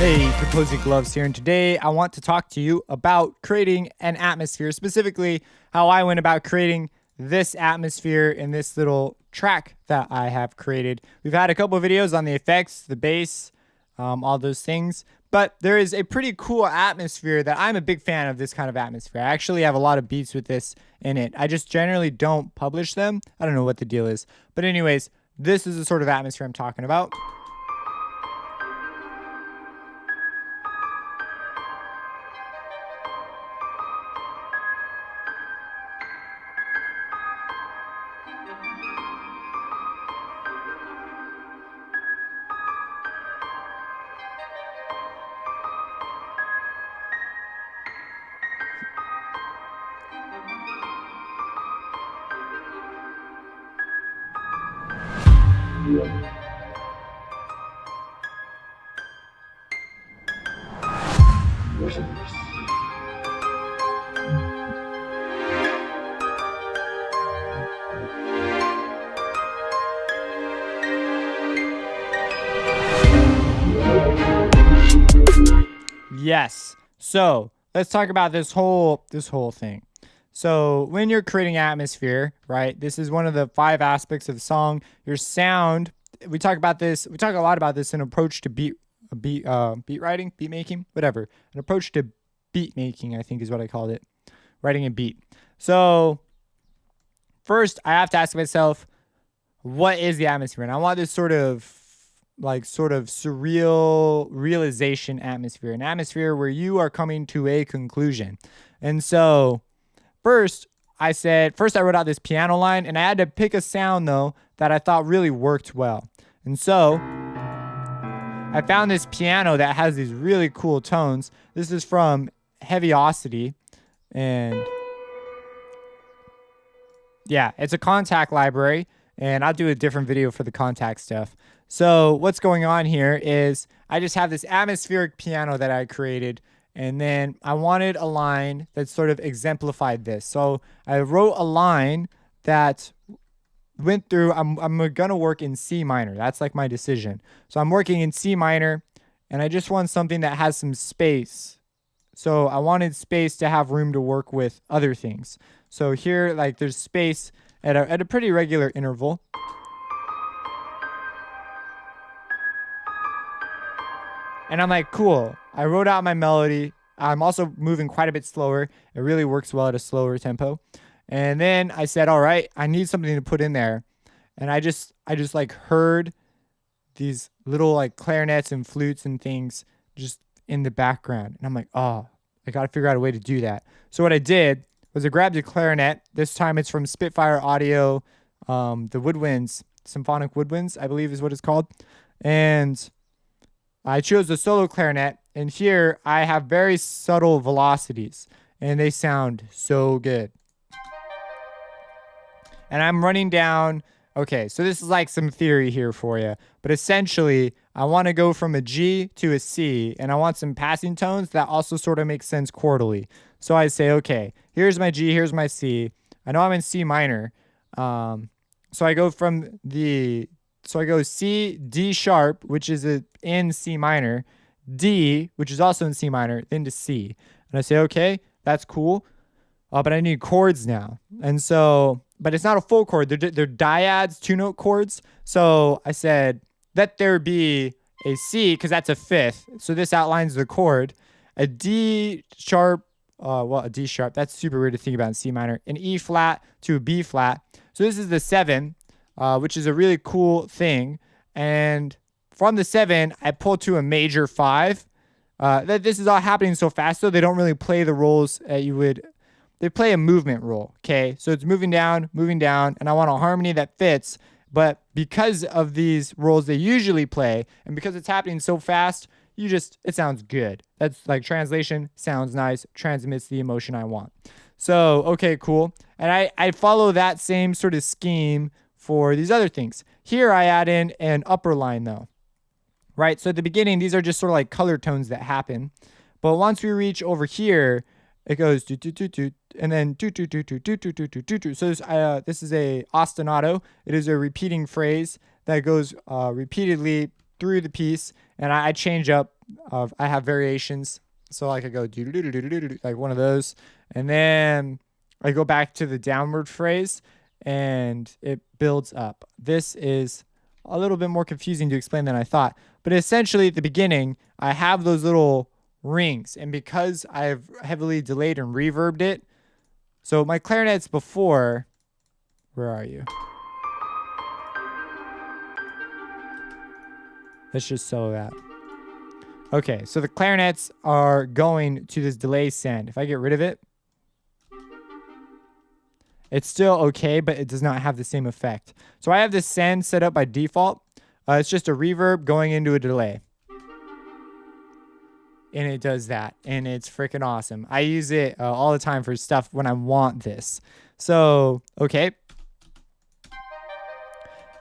Hey, Composing Gloves here, and today I want to talk to you about creating an atmosphere, specifically how I went about creating this atmosphere in this little track that I have created. We've had a couple of videos on the effects, the bass, all those things, but there is a pretty cool atmosphere that I'm a big fan of. This kind of atmosphere, I actually have a lot of beats with this in it. I just generally don't publish them. I don't know what the deal is, but anyways, this is the sort of atmosphere I'm talking about. Yes. So let's talk about this whole thing. So when you're creating atmosphere, right? This is one of the 5 aspects of the song. Your sound. We talk about this. We talk a lot about this in approach to beat writing, beat making, whatever. An approach to beat making, I think, is what I called it. Writing a beat. So first, I have to ask myself, what is the atmosphere? And I want this sort of surreal realization atmosphere, an atmosphere where you are coming to a conclusion. And so first I wrote out this piano line, and I had to pick a sound though that I thought really worked well. And so I found this piano that has these really cool tones. This is from Heaviosity, and yeah, it's a contact library, and I'll do a different video for the contact stuff. So what's going on here is I just have this atmospheric piano that I created, and then I wanted a line that sort of exemplified this. So I wrote a line that went through, I'm gonna work in C minor. That's like my decision. So I'm working in C minor, and I just want something that has some space. So I wanted space to have room to work with other things. So here, like, there's space at a pretty regular interval. And I'm like, cool. I wrote out my melody. I'm also moving quite a bit slower. It really works well at a slower tempo. And then I said, all right, I need something to put in there. And I just like heard these little like clarinets and flutes and things just in the background. And I'm like, oh, I got to figure out a way to do that. So what I did was I grabbed a clarinet. This time it's from Spitfire Audio, the woodwinds, symphonic woodwinds, I believe is what it's called. And I chose the solo clarinet, and here I have very subtle velocities, and they sound so good. And I'm running down, okay, so this is like some theory here for you, but essentially I want to go from a G to a C, and I want some passing tones that also sort of make sense chordally. So I say, okay, here's my G, here's my C. I know I'm in C minor, so I go C, D sharp, which is in C minor, D, which is also in C minor, then to C. And I say, okay, that's cool, but I need chords now. And so, but it's not a full chord. They're dyads, 2-note chords. So I said, let there be a C, because that's a 5th. So this outlines the chord. A D sharp, a D sharp, that's super weird to think about in C minor. An E flat to a B flat. So this is the 7. Which is a really cool thing. And from the 7, I pull to a major 5. This is all happening so fast, though, they don't really play the roles that you would. They play a movement role, okay? So it's moving down, and I want a harmony that fits. But because of these roles they usually play, and because it's happening so fast, it sounds good. That's like translation, sounds nice, transmits the emotion I want. So, okay, cool. And I follow that same sort of scheme for these other things. Here I add in an upper line though, right? So at the beginning, these are just sort of like color tones that happen. But once we reach over here, it goes do do do do, and then do do do do do do do do do do. So this is a ostinato. It is a repeating phrase that goes repeatedly through the piece, and I change up. I have variations, so like I go do like one of those, and then I go back to the downward phrase, and it builds up. This is a little bit more confusing to explain than I thought, but essentially at the beginning, I have those little rings, and because I've heavily delayed and reverbed it, so my clarinets before, where are you? Let's just solo that. Okay, so the clarinets are going to this delay send. If I get rid of it, it's still okay, but it does not have the same effect. So I have this send set up by default. It's just a reverb going into a delay. And it does that, and it's freaking awesome. I use it all the time for stuff when I want this. So, okay.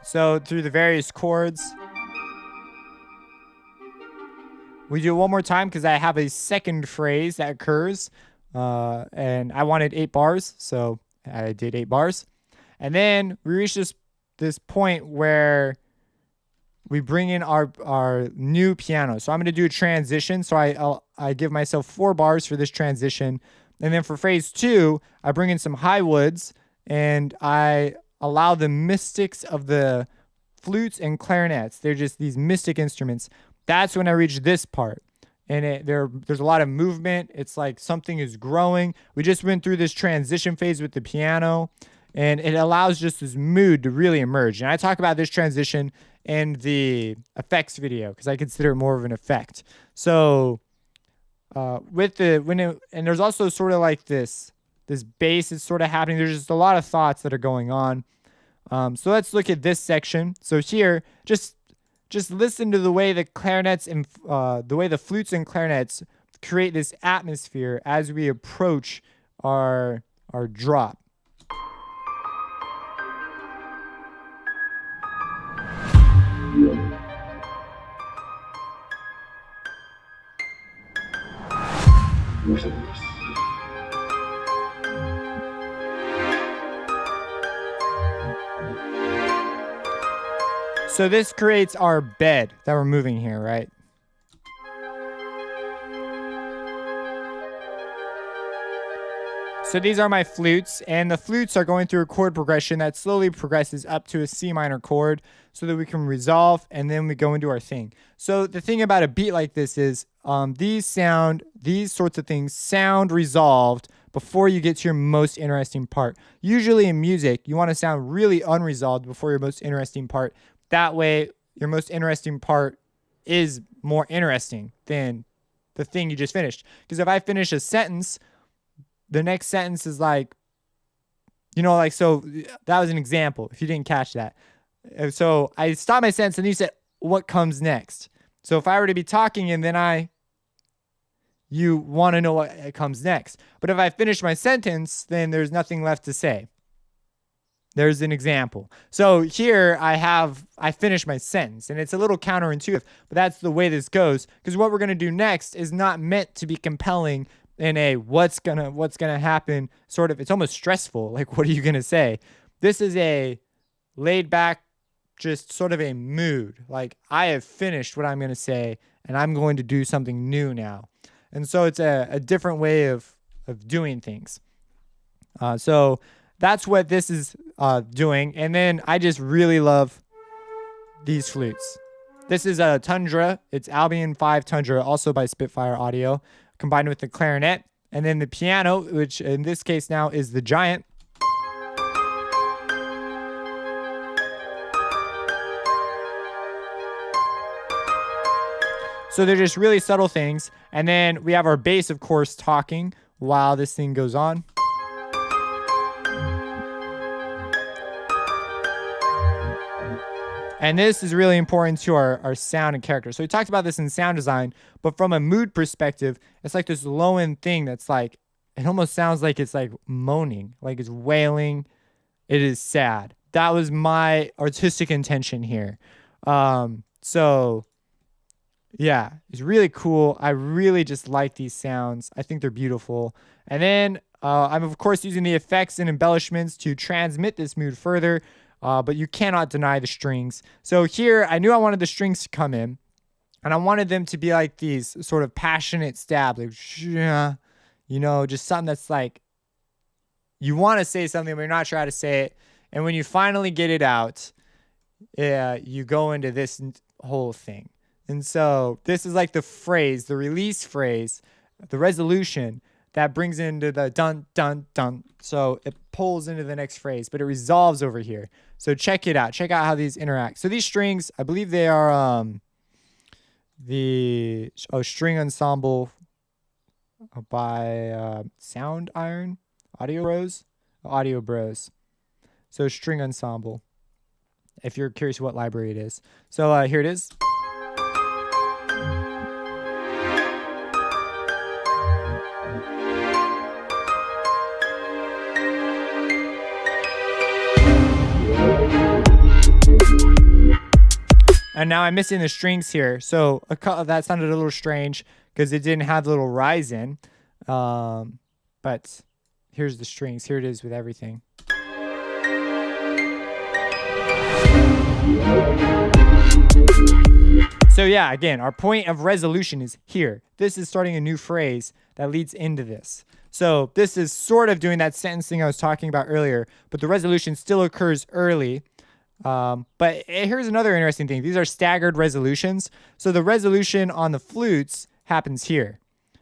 So through the various chords, we do it one more time because I have a second phrase that occurs, and I wanted 8 bars, so I did 8 bars. And then we reach this point where we bring in our new piano. So I'm going to do a transition. So I give myself 4 bars for this transition. And then for phrase 2, I bring in some high woods, and I allow the mystics of the flutes and clarinets. They're just these mystic instruments. That's when I reach this part. And there's a lot of movement. It's like something is growing. We just went through this transition phase with the piano, and it allows just this mood to really emerge. And I talk about this transition in the effects video because I consider it more of an effect. So and there's also sort of like this bass is sort of happening. There's just a lot of thoughts that are going on. So let's look at this section. So here, just listen to the way the clarinets and the way the flutes and clarinets create this atmosphere as we approach our drop. So this creates our bed that we're moving here, right? So these are my flutes, and the flutes are going through a chord progression that slowly progresses up to a C minor chord so that we can resolve, and then we go into our thing. So the thing about a beat like this is these sorts of things sound resolved before you get to your most interesting part. Usually in music, you want to sound really unresolved before your most interesting part. That way, your most interesting part is more interesting than the thing you just finished. Because if I finish a sentence, the next sentence is like, so that was an example, if you didn't catch that. So I stopped my sentence and you said, what comes next? So if I were to be talking and then you want to know what comes next. But if I finish my sentence, then there's nothing left to say. There's an example. So here I finish my sentence, and it's a little counterintuitive, but that's the way this goes. Because what we're going to do next is not meant to be compelling in a what's gonna happen sort of. It's almost stressful. Like, what are you gonna say? This is a laid back, just sort of a mood. Like, I have finished what I'm gonna say, and I'm going to do something new now. And so it's a different way of doing things. So that's what this is doing. And then I just really love these flutes. This is a Tundra. It's Albion 5 Tundra, also by Spitfire Audio, combined with the clarinet. And then the piano, which in this case now is the Giant. So they're just really subtle things. And then we have our bass, of course, talking while this thing goes on. And this is really important to our sound and character. So we talked about this in sound design, but from a mood perspective, it's like this low end thing that's like, it almost sounds like it's like moaning, like it's wailing. It is sad. That was my artistic intention here. So yeah, it's really cool. I really just like these sounds. I think they're beautiful. And then I'm of course using the effects and embellishments to transmit this mood further. but you cannot deny the strings. So here, I knew I wanted the strings to come in, and I wanted them to be like these sort of passionate stab, like, just something that's like, you want to say something, but you're not sure how to say it. And when you finally get it out, you go into this whole thing. And so this is like the phrase, the release phrase, the resolution that brings into the dun, dun, dun. So it pulls into the next phrase, but it resolves over here. So check it out. Check out how these interact. So these strings, I believe they are the string ensemble by Sound Iron, Audio Bros. So string ensemble, if you're curious what library it is. So here it is. And now I'm missing the strings here. So that sounded a little strange because it didn't have the little rise in. But here's the strings. Here it is with everything. So yeah, again, our point of resolution is here. This is starting a new phrase that leads into this. So this is sort of doing that sentence thing I was talking about earlier, but the resolution still occurs early. But here's another interesting thing. These are staggered resolutions. So the resolution on the flutes happens here,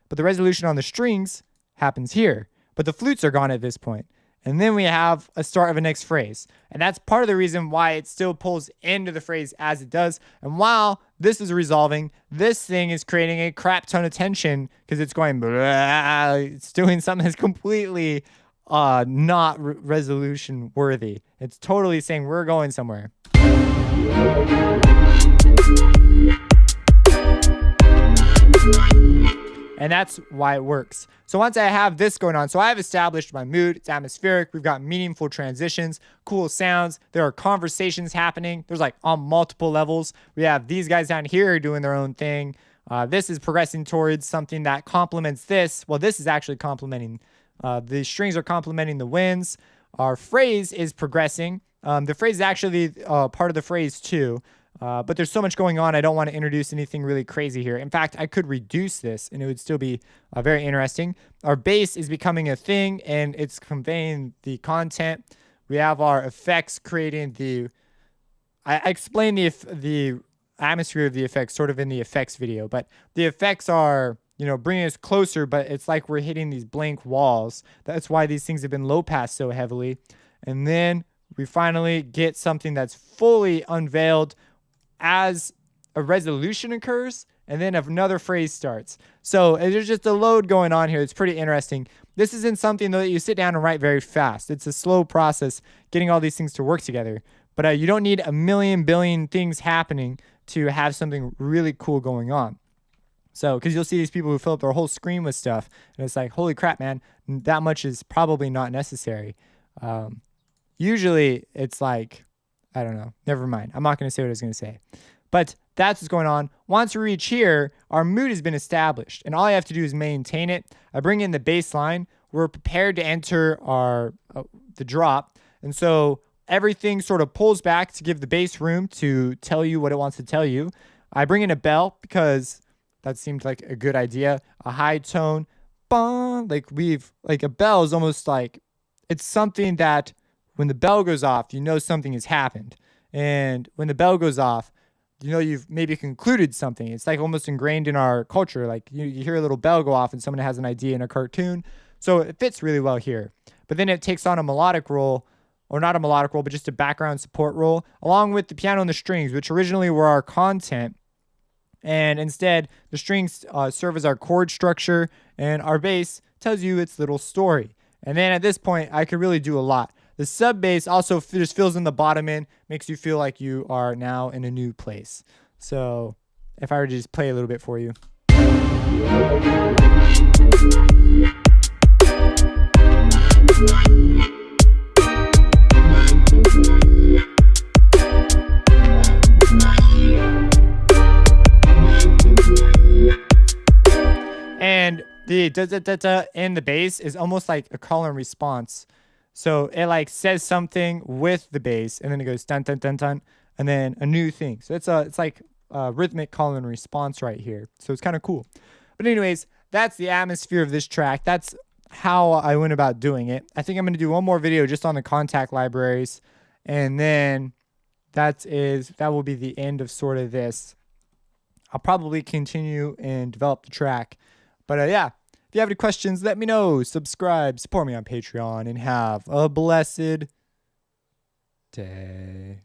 but the resolution on the strings happens here, but the flutes are gone at this point. And then we have a start of a next phrase. And that's part of the reason why it still pulls into the phrase as it does. And while this is resolving, this thing is creating a crap ton of tension because it's going, blah, it's doing something that's completely not resolution worthy. It's totally saying we're going somewhere. And that's why it works. So once I have this going on, so I have established my mood, it's atmospheric, we've got meaningful transitions, cool sounds, there are conversations happening, there's like on multiple levels. We have these guys down here doing their own thing. This is progressing towards something that complements this. Well, this is actually complementing, the strings are complementing the winds. Our phrase is progressing. The phrase is actually part of the phrase too. But there's so much going on, I don't want to introduce anything really crazy here. In fact, I could reduce this and it would still be very interesting. Our bass is becoming a thing and it's conveying the content. We have our effects creating the... I explained the atmosphere of the effects sort of in the effects video, but the effects are, bringing us closer, but it's like we're hitting these blank walls. That's why these things have been low pass so heavily. And then we finally get something that's fully unveiled as a resolution occurs, and then another phrase starts. So there's just a load going on here. It's pretty interesting. This isn't something though that you sit down and write very fast. It's a slow process getting all these things to work together. But you don't need a million billion things happening to have something really cool going on. So, because you'll see these people who fill up their whole screen with stuff, and it's like, holy crap, man, that much is probably not necessary. Usually it's like, I don't know. Never mind. I'm not going to say what I was going to say. But that's what's going on. Once we reach here, our mood has been established. And all I have to do is maintain it. I bring in the bass line. We're prepared to enter our the drop. And so everything sort of pulls back to give the bass room to tell you what it wants to tell you. I bring in a bell because that seemed like a good idea. A high tone. Bong. Like a bell is almost like it's something that when the bell goes off, you know something has happened. And when the bell goes off, you know you've maybe concluded something. It's like almost ingrained in our culture. Like you hear a little bell go off and someone has an idea in a cartoon. So it fits really well here. But then it takes on a melodic role, or not a melodic role, but just a background support role, along with the piano and the strings, which originally were our content. And instead, the strings serve as our chord structure, and our bass tells you its little story. And then at this point, I could really do a lot. The sub bass also just fills in the bottom end, makes you feel like you are now in a new place. So if I were to just play a little bit for you. And the da-da-da-da in the bass is almost like a call and response. So it like says something with the bass, and then it goes dun dun dun dun, and then a new thing. So it's like a rhythmic call and response right here. So it's kind of cool. But anyways, that's the atmosphere of this track. That's how I went about doing it. I think I'm gonna do one more video just on the contact libraries, and then that will be the end of sort of this. I'll probably continue and develop the track. But yeah, if you have any questions, let me know. Subscribe, support me on Patreon, and have a blessed day.